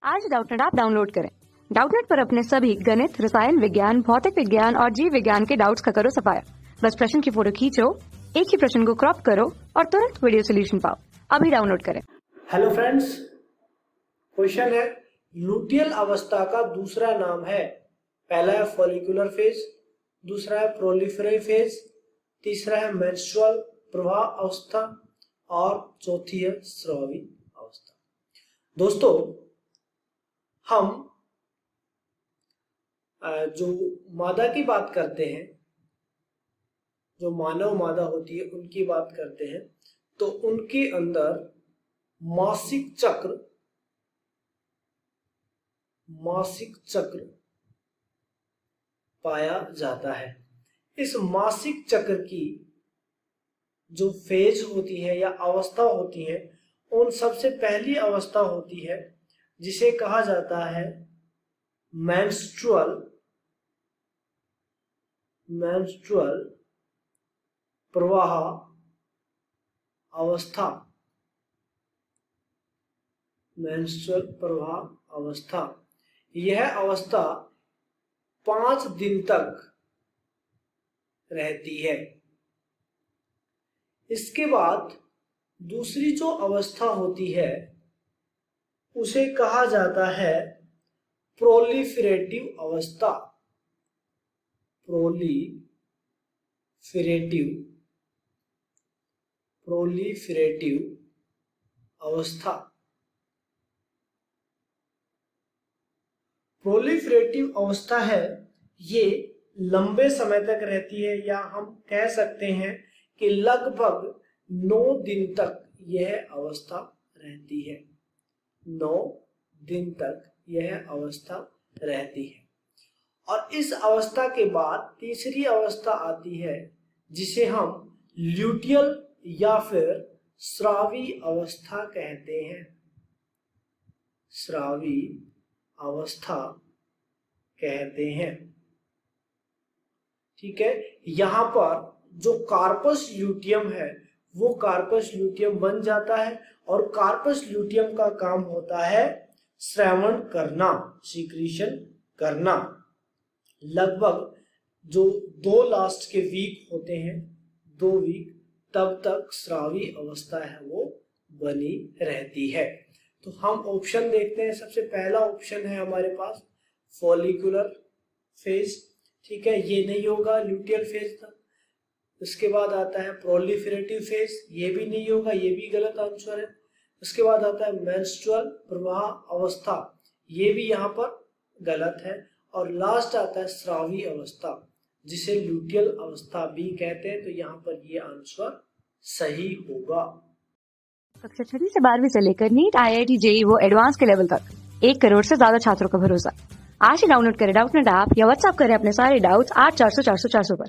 आज Doubtnut app download करें। Doubtnut पर अपने सभी गणित, रसायन विज्ञान, भौतिक विज्ञान और जीव विज्ञान के डाउट्स का करो सफाया। बस प्रश्न की फोटो खींचो, एक ही प्रश्न को क्रॉप करो और तुरंत वीडियो सोल्यूशन पाओ। अभी डाउनलोड करें। हेलो फ्रेंड्स, क्वेश्चन है लुटियल अवस्था का दूसरा नाम है। पहला है फॉलिकुलर फेज, दूसरा है प्रोलिफेरल फेज, तीसरा है मेंस्ट्रुअल प्रवाह अवस्था और चौथी है स्रावी अवस्था। दोस्तों, हम जो मादा की बात करते हैं, जो मानव मादा होती है उनकी बात करते हैं, तो उनके अंदर मासिक चक्र पाया जाता है। इस मासिक चक्र की जो फेज होती है या अवस्था होती है, उन सबसे पहली अवस्था होती है जिसे कहा जाता है मेंस्ट्रुअल प्रवाह अवस्था। मेंस्ट्रुअल प्रवाह अवस्था, यह अवस्था 5 दिन तक रहती है। इसके बाद दूसरी जो अवस्था होती है उसे कहा जाता है प्रोलिफेरेटिव अवस्था। प्रोलिफेरेटिव अवस्था। प्रोलिफेरेटिव अवस्था है, ये लंबे समय तक रहती है, या हम कह सकते हैं कि लगभग 9 दिन तक यह अवस्था रहती है। 9 दिन तक यह अवस्था रहती है। और इस अवस्था के बाद तीसरी अवस्था आती है जिसे हम ल्यूटियल या फिर स्रावी अवस्था कहते हैं। स्रावी अवस्था कहते हैं, ठीक है। यहां पर जो कार्पस ल्यूटियम है वो कार्पस ल्यूटियम बन जाता है, और कार्पस ल्यूटियम का काम होता है स्रावण करना, सीक्रेशन करना। लगभग जो 2 लास्ट के वीक होते हैं, 2 वीक, तब तक स्रावी अवस्था है वो बनी रहती है। तो हम ऑप्शन देखते हैं। सबसे पहला ऑप्शन है हमारे पास फॉलिकुलर फेज, ठीक है, ये नहीं होगा, ल्यूटियल फेज था। उसके बाद आता है प्रोलिफेरेटिव फेज, ये भी नहीं होगा, ये भी गलत आंसर है। उसके बाद आता है मेंस्ट्रुअल प्रवाह अवस्था, ये भी यहाँ पर गलत है। और लास्ट आता है स्रावी अवस्था, जिसे ल्यूटियल अवस्था भी कहते हैं। तो यहाँ पर ये आंसर सही होगा। कक्षा 6 से 12वीं से लेकर नीट, IIT, JEE वो एडवांस के लेवल तक 1 करोड़ से ज्यादा छात्रों का भरोसा। आज ही डाउनलोड करें डाउटनेट ऐप या व्हाट्सएप करें अपने सारे डाउट्स 8400 400 400 पर।